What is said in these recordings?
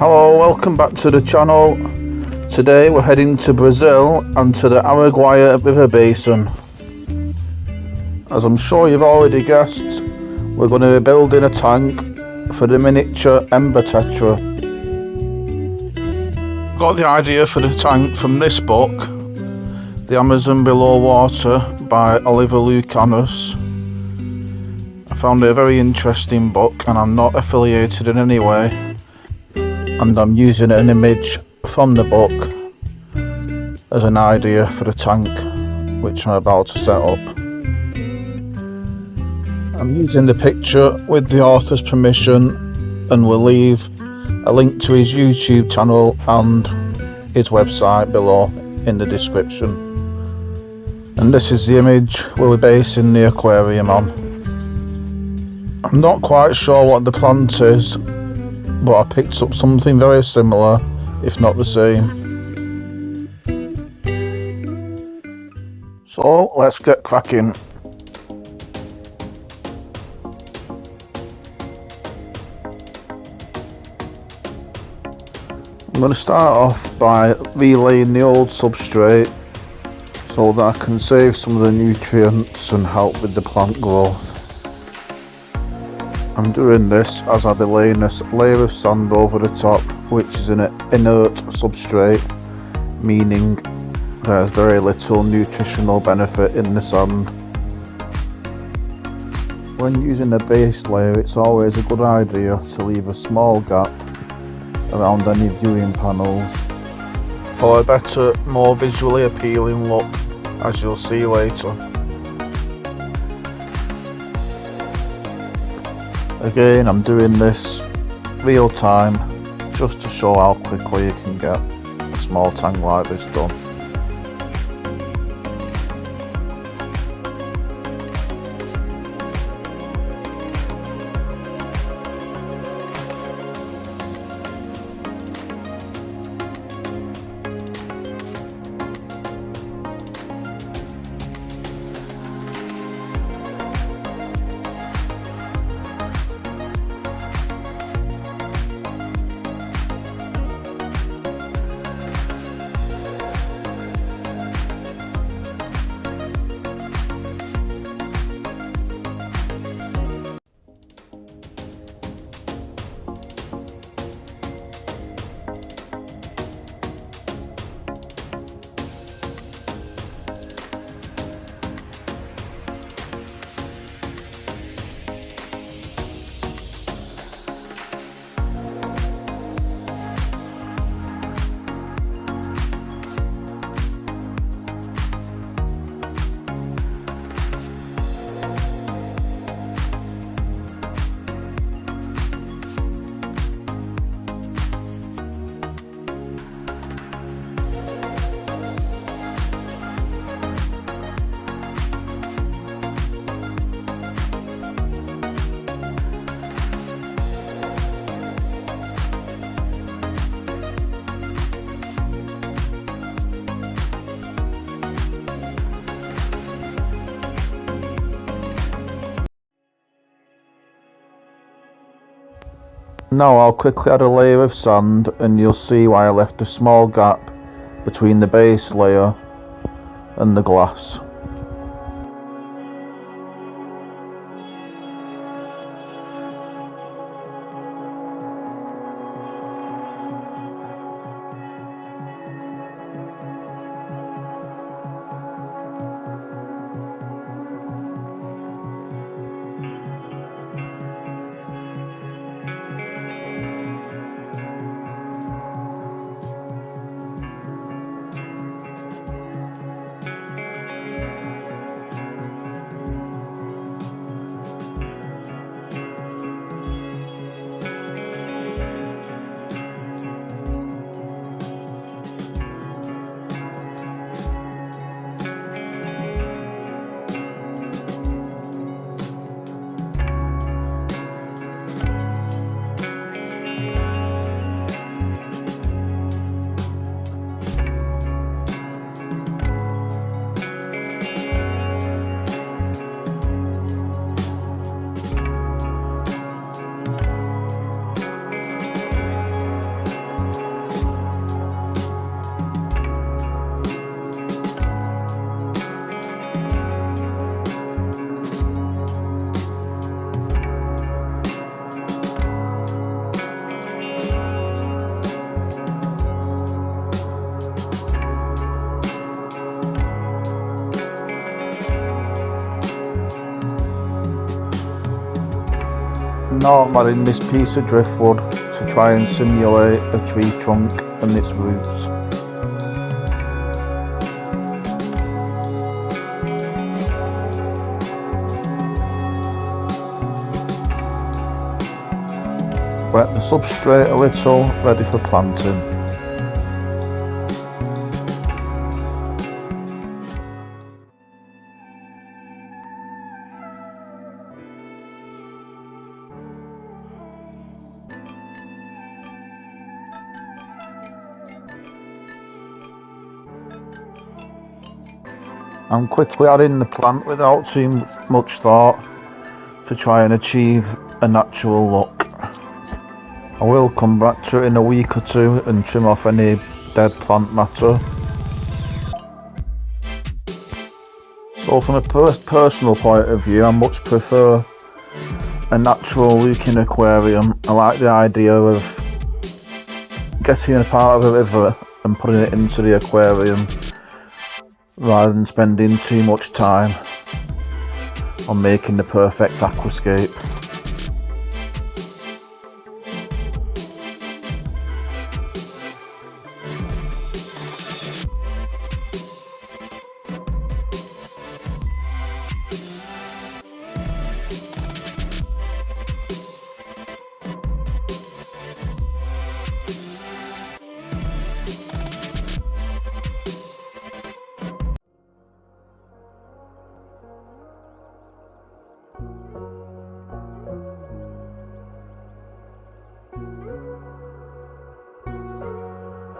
Hello, welcome back to the channel. Today we're heading to Brazil and to the Araguaia River Basin. As I'm sure you've already guessed, we're going to be building a tank for the miniature Ember Tetra. Got the idea for the tank from this book, The Amazon Below Water by Oliver Lucanus. I found it a very interesting book and I'm not affiliated in any way. And I'm using an image from the book as an idea for the tank which I'm about to set up. I'm using the picture with the author's permission, and we'll leave a link to his YouTube channel and his website below in the description. And this is the image we're basing the aquarium on. I'm not quite sure what the plant is, but I picked up something very similar, if not the same. So let's get cracking. I'm going to start off by relaying the old substrate so that I can save some of the nutrients and help with the plant growth. I'm doing this as I'll be laying a layer of sand over the top, which is an inert substrate, meaning there's very little nutritional benefit in the sand. When using a base layer, it's always a good idea to leave a small gap around any viewing panels for a better, more visually appealing look, as you'll see later. Again, I'm doing this real time just to show how quickly you can get a small tank like this done. Now I'll quickly add a layer of sand and you'll see why I left a small gap between the base layer and the glass. Now I'm adding this piece of driftwood to try and simulate a tree trunk and its roots. Wet the substrate a little, ready for planting. I'm quickly adding the plant without too much thought to try and achieve a natural look. I will come back to it in a week or two and trim off any dead plant matter. So from a personal point of view, I much prefer a natural looking aquarium. I like the idea of getting a part of a river and putting it into the aquarium, rather than spending too much time on making the perfect aquascape.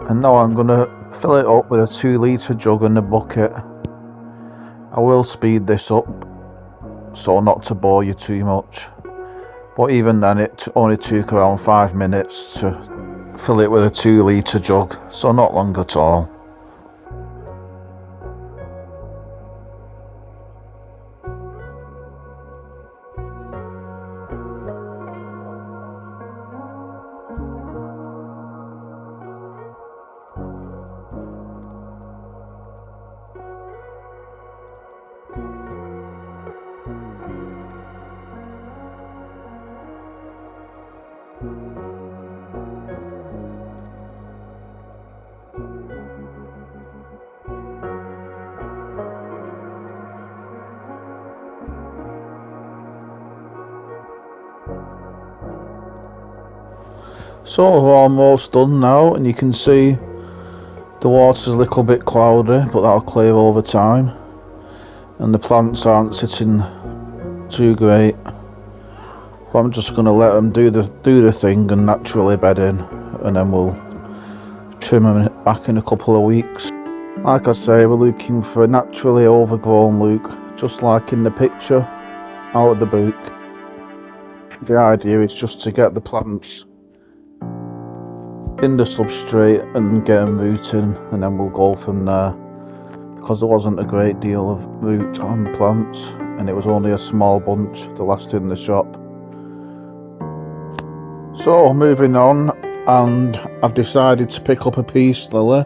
And now I'm going to fill it up with a 2-litre jug and a bucket. I will speed this up so not to bore you too much, but even then it only took around 5 minutes to fill it with a 2-litre jug, so not long at all. So we're almost done now, and you can see the water's a little bit cloudy, but that'll clear over time, and the plants aren't sitting too great. But I'm just going to let them do the thing and naturally bed in, and then we'll trim them back in a couple of weeks. Like I say, we're looking for a naturally overgrown look, just like in the picture out of the book. The idea is just to get the plants in the substrate and get them rooting, and then we'll go from there, because there wasn't a great deal of root on plants and it was only a small bunch, the last in the shop. So moving on, and I've decided to pick up a peace lily.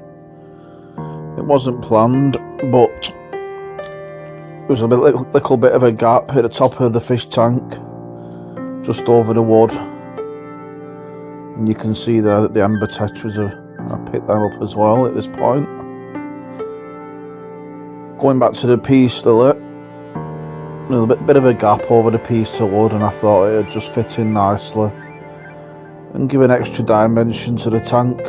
It wasn't planned, but there was a little bit of a gap at the top of the fish tank, just over the wood. And you can see there that the Ember Tetras I picked them up as well at this point. Going back to the peace lily, a little bit of a gap over the piece of wood, and I thought it would just fit in nicely and give an extra dimension to the tank.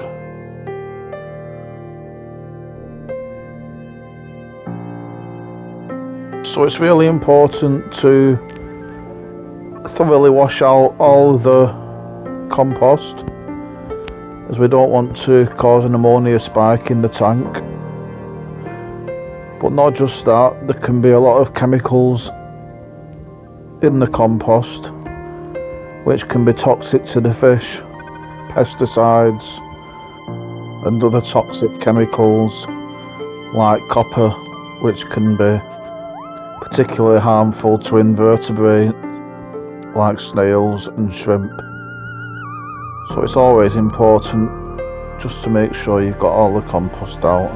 So it's really important to thoroughly wash out all the compost, as we don't want to cause an ammonia spike in the tank. But not just that, there can be a lot of chemicals in the compost which can be toxic to the fish, pesticides and other toxic chemicals like copper, which can be particularly harmful to invertebrates like snails and shrimp. So it's always important just to make sure you've got all the compost out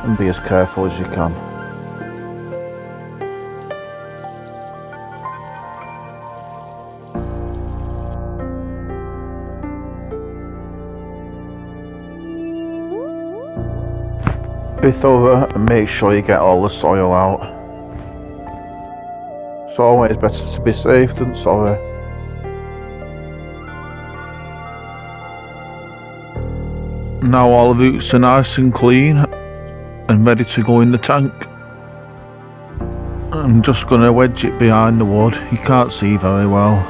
and be as careful as you can. Be thorough and make sure you get all the soil out. It's always better to be safe than sorry. Now all the roots are nice and clean and ready to go in the tank. I'm just going to wedge it behind the wood. You can't see very well.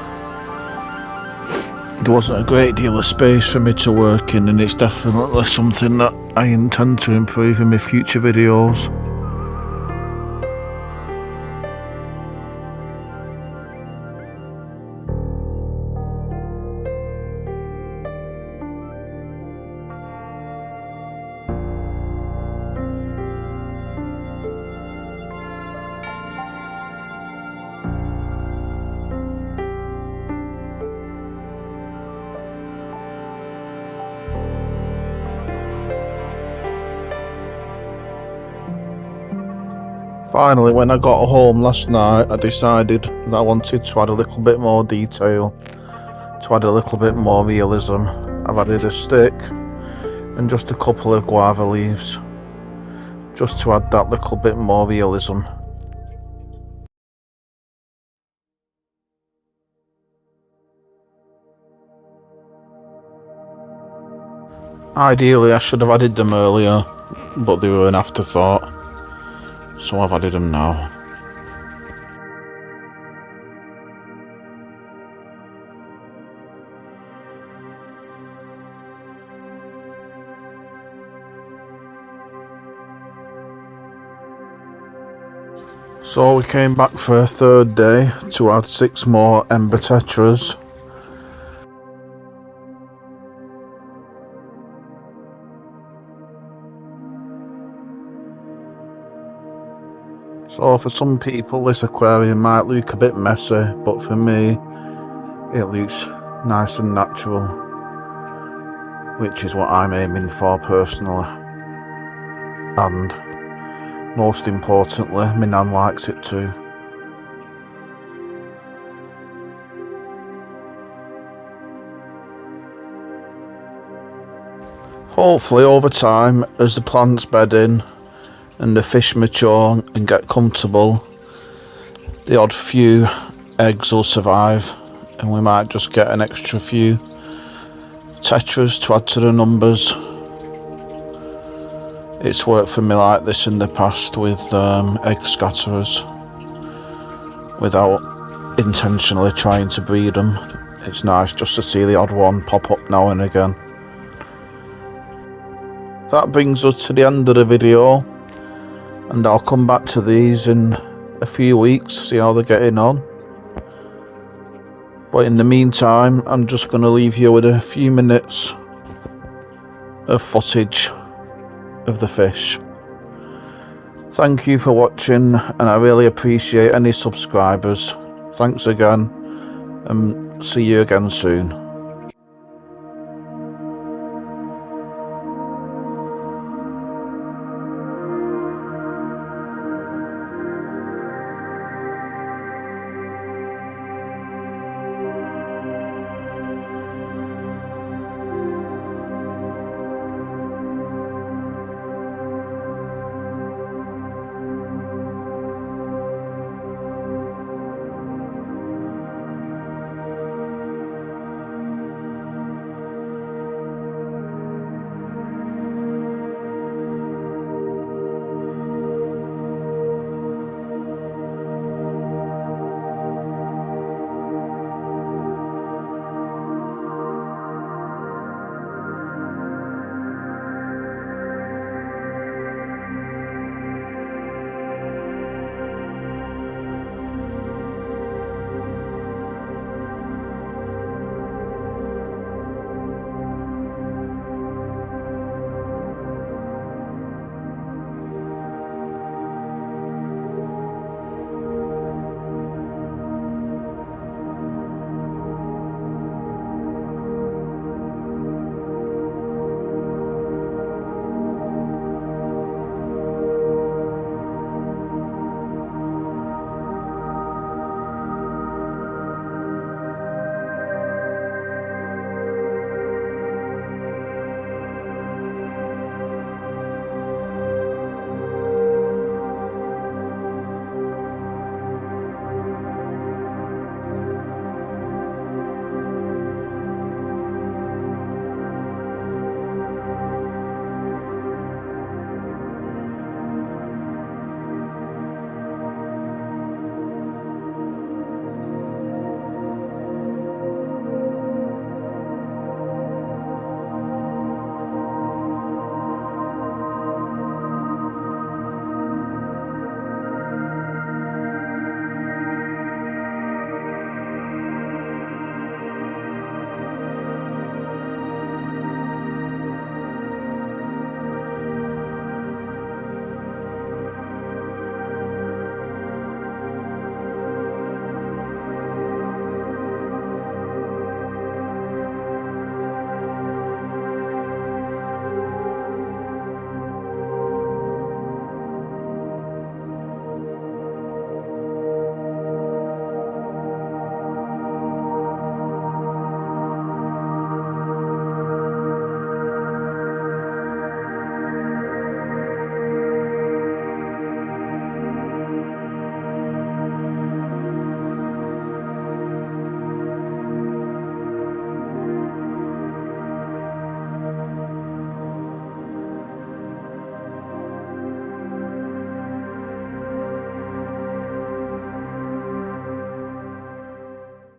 There wasn't a great deal of space for me to work in, and it's definitely something that I intend to improve in my future videos. Finally, when I got home last night, I decided that I wanted to add a little bit more detail, to add a little bit more realism. I've added a stick and just a couple of guava leaves, just to add that little bit more realism. Ideally, I should have added them earlier, but they were an afterthought. So I've added them now. So we came back for a third day to add 6 more Ember Tetras. So for some people this aquarium might look a bit messy, but for me it looks nice and natural, which is what I'm aiming for personally. And most importantly, my nan likes it too. Hopefully over time, as the plants bed in and the fish mature and get comfortable, the odd few eggs will survive, and we might just get an extra few tetras to add to the numbers. It's worked for me like this in the past with egg scatterers, without intentionally trying to breed them. It's nice just to see the odd one pop up now and again. That brings us to the end of the video, and I'll come back to these in a few weeks, see how they're getting on. But in the meantime, I'm just going to leave you with a few minutes of footage of the fish. Thank you for watching, and I really appreciate any subscribers. Thanks again, and see you again soon.